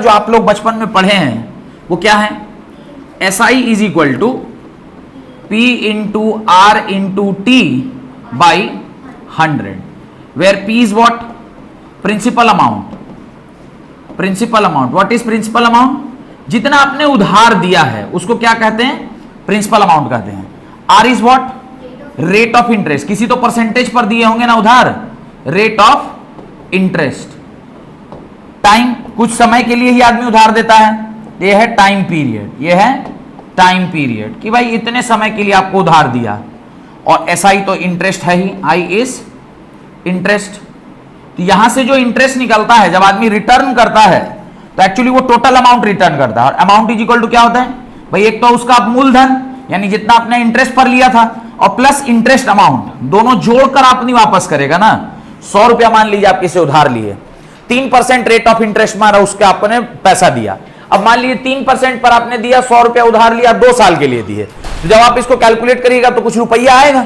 जो आप लोग बचपन में पढ़े हैं वो क्या है, SI is equal to P into R into T by 100, where P is what, principal amount. Principal amount, what is principal amount, जितना आपने उधार दिया है उसको क्या कहते हैं, प्रिंसिपल अमाउंट कहते हैं। R is what, rate of interest, किसी तो परसेंटेज पर दिए होंगे ना उधार, रेट ऑफ इंटरेस्ट। टाइम, कुछ समय के लिए ही आदमी उधार देता है, ये है टाइम पीरियड, ये है टाइम पीरियड कि भाई इतने समय के लिए आपको उधार दिया। और SI तो इंटरेस्ट है ही, I इज इंटरेस्ट। तो यहां से जो इंटरेस्ट निकलता है जब आदमी रिटर्न करता है तो एक्चुअली वो टोटल अमाउंट रिटर्न करता है। और अमाउंट इज इक्वल टू क्या होता है भाई, एक तो उसका मूलधन यानी जितना आपने इंटरेस्ट पर लिया था और प्लस इंटरेस्ट अमाउंट, दोनों जोड़कर आपने वापस करेगा ना। 100 रुपया मान लीजिए आप किसी उधार लिए, 3% रेट ऑफ इंटरेस्ट मारा, उसके आपने पैसा दिया। अब मान लीजिए 3% पर आपने दिया, 100 रुपया उधार लिया, 2 साल के लिए दिए। तो जब आप इसको कैलकुलेट करिएगा तो कुछ रुपया आएगा।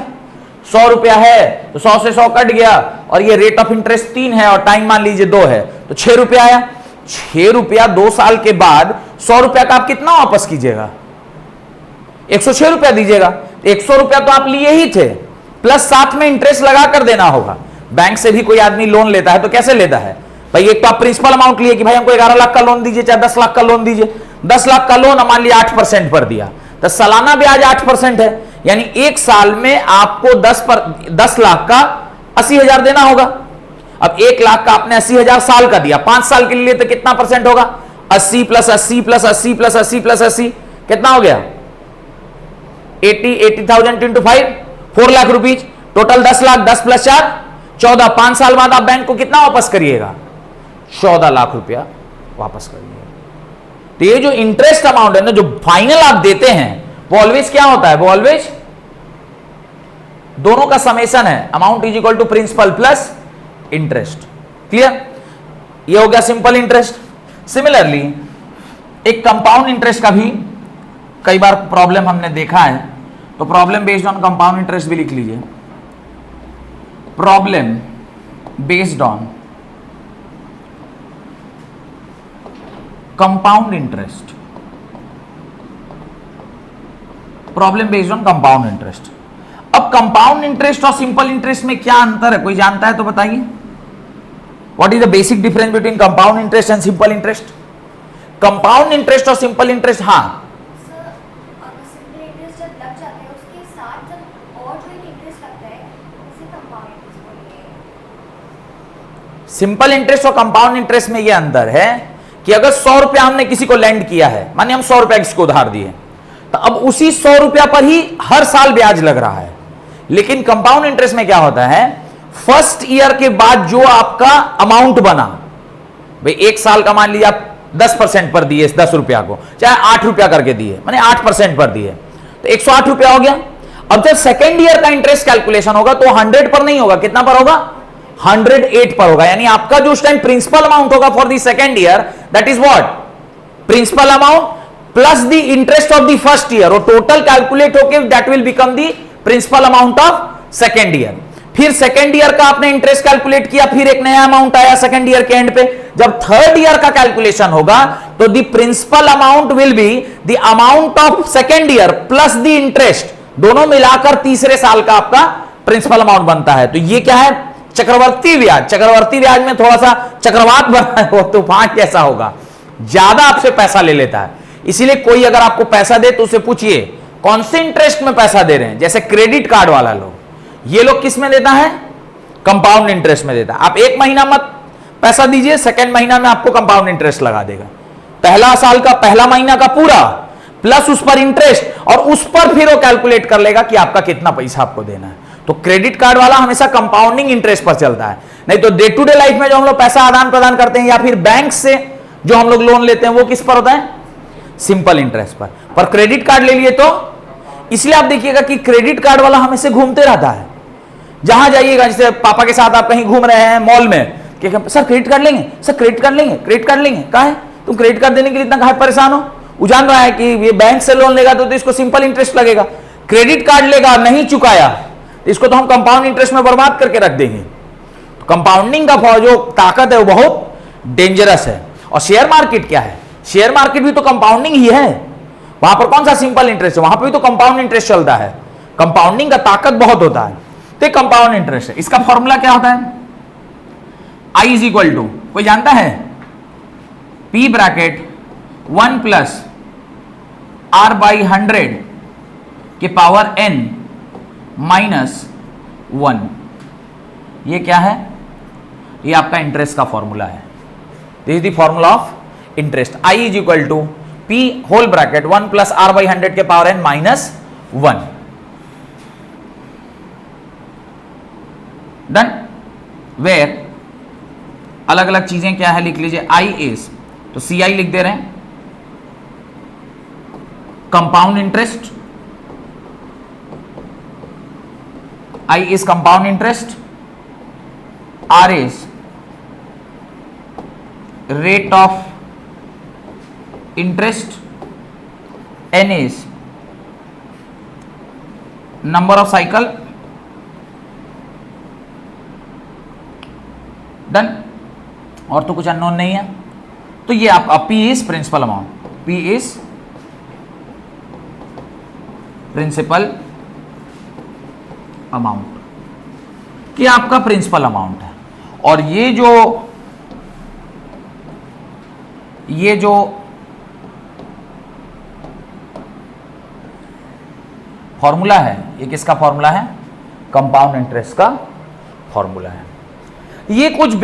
100 रुपया है तो 100 से 100 कट गया, और ये रेट ऑफ इंटरेस्ट 3 है और टाइम मान लीजिए 2 है, तो 6 रुपया आया। 6 रुपया 2 साल के बाद 100 रुपया का आप कितना वापस कीजिएगा, 106 रुपया दीजिएगा। 100 रुपया तो आप लिए ही थे, प्लस साथ में इंटरेस्ट लगा कर देना होगा। बैंक से भी कोई आदमी लोन लेता है तो कैसे लेता है भाई, एक तो आप प्रिंसिपल अमाउंट लिए कि भाई हमको 11 लाख का लोन दीजिए, चाहे 10 लाख का लोन दीजिए। 10 लाख का लोन मान लिया 8% पर दिया, तो सालाना ब्याज 8% है, यानी एक साल में आपको 10 लाख का 80,000 देना होगा। अब 1 लाख का आपने 80,000 साल का दिया, 5 साल के लिए तो कितना परसेंट होगा, 80 प्लस 80 प्लस 80 प्लस 80 प्लस 80 कितना हो गया, 80,000 into 5, 4 lakh rupees. Total 10 lakh, 10 plus 4 14, 5 साल बाद आप बैंक को कितना वापस करिएगा, 14 लाख रुपया वापस करिएगा। तो ये जो इंटरेस्ट अमाउंट है ना, जो फाइनल आप देते हैं, वो ऑलवेज क्या होता है, वो ऑलवेज दोनों का समेशन है, amount is equal to principal plus interest. Clear, ये हो गया सिंपल इंटरेस्ट। सिमिलरली एक कंपाउंड इंटरेस्ट का भी कई बार प्रॉब्लम हमने देखा है, तो problem based on compound interest भी लिख लीजिए। Problem based on compound interest, problem based on compound interest. अब कंपाउंड इंटरेस्ट और सिंपल इंटरेस्ट में क्या अंतर है, कोई जानता है तो बताइए। What is the basic difference between compound interest and simple interest. Compound interest और सिंपल इंटरेस्ट, हाँ सिंपल इंटरेस्ट और कंपाउंड इंटरेस्ट में यह अंतर है कि अगर 100 रुपया हमने किसी को लेंड किया है, मानिए हम 100 रुपया किसी को उधार दिए, तो अब उसी 100 रुपया पर ही हर साल ब्याज लग रहा है। लेकिन कंपाउंड इंटरेस्ट में क्या होता है, फर्स्ट ईयर के बाद जो आपका अमाउंट बना, भाई 1 साल का मान लिया आप 10% पर दिए 10 रुपया को, चाहे 8 रुपया करके दिए, माने 8% पर दिए, तो 108 रुपया हो गया। अब जब सेकेंड ईयर का इंटरेस्ट कैलकुलेशन होगा तो 100 पर नहीं होगा, कितना पर होगा, 108 पर होगा। यानी आपका जो उस टाइम प्रिंसिपल अमाउंट होगा for the second year, that is what, principal amount plus the interest of the first year, और टोटल कैलकुलेट होकर that will become the principal amount of second year. फिर सेकेंड ईयर का आपने interest calculate किया, फिर एक नया amount आया सेकेंड ईयर के एंड पे। जब थर्ड ईयर का कैलकुलेशन होगा तो the principal amount will be the amount of second year plus the interest, दोनों मिलाकर तीसरे साल का आपका प्रिंसिपल अमाउंट बनता है। तो ये क्या है, चक्रवर्ती ब्याज। चक्रवर्ती ब्याज में थोड़ा सा चक्रवात बना है, वो तूफान जैसा होगा, ज्यादा आपसे पैसा ले लेता है। इसीलिए कोई अगर आपको पैसा दे तो उसे पूछिए कौन से इंटरेस्ट में पैसा दे रहे हैं। जैसे क्रेडिट कार्ड वाला लोग, ये लोग किस में देता है, कंपाउंड इंटरेस्ट में देता है। आप 1 महीना मत पैसा दीजिए, सेकेंड महीना में आपको कंपाउंड इंटरेस्ट लगा देगा। पहला साल का पहला महीना का पूरा प्लस उस पर इंटरेस्ट, और उस पर फिर वो कैलकुलेट कर लेगा कि आपका कितना पैसा आपको देना है। तो क्रेडिट कार्ड वाला हमेशा कंपाउंडिंग इंटरेस्ट पर चलता है, नहीं तो डे टू डे लाइफ में जो हम लोग पैसा आदान प्रदान करते हैं या फिर बैंक से जो हम लोग लोन लेते हैं वो किस पर होता है, सिंपल इंटरेस्ट पर क्रेडिट कार्ड ले लिए तो इसलिए आप देखिएगा कि क्रेडिट कार्ड वाला हमेशा घूमते रहता है। जहां जाइएगा, जैसे पापा के साथ आप कहीं घूम रहे हैं मॉल में, कि सर क्रेडिट कार्ड लेंगे, सर क्रेडिट कार्ड लेंगे, क्रेडिट कार्ड लेंगे, कहा है तुम क्रेडिट कार्ड देने के लिए इतना कहा परेशान हो। वो जान रहा है कि ये बैंक से लोन लेगा तो इसको सिंपल इंटरेस्ट लगेगा, क्रेडिट कार्ड लेगा नहीं चुकाया तो इसको तो हम कंपाउंड इंटरेस्ट में बर्बाद करके रख देंगे। तो कंपाउंडिंग का जो ताकत है वो बहुत डेंजरस है। और शेयर मार्केट क्या है? शेयर मार्केट भी तो कंपाउंडिंग ही है। वहां पर कौन सा सिंपल इंटरेस्ट है? वहां पर भी तो कंपाउंड इंटरेस्ट चलता है। कंपाउंडिंग का ताकत बहुत होता है। तो कंपाउंड इंटरेस्ट है। इसका फॉर्मूला क्या होता है? I इज इक्वल टू, कोई जानता है? P bracket 1 plus R by 100 के पावर N माइनस 1। ये क्या है? ये आपका इंटरेस्ट का फॉर्मूला है। This is the formula of interest. I is equal to P whole bracket 1 plus R by 100 के power N minus 1। Done. Where अलग अलग चीजें क्या है लिख लीजिए। I इज, तो CI लिख दे रहे हैं, compound interest. I is compound interest, R is rate of interest, N is number of cycle। Done. और तो कुछ अननोन नहीं है। तो ये आपका P is principal amount, P is principal amount, ये आपका प्रिंसिपल अमाउंट है। और ये जो फॉर्मूला है, ये किसका फॉर्मूला है? कंपाउंड इंटरेस्ट का फॉर्मूला है। ये कुछ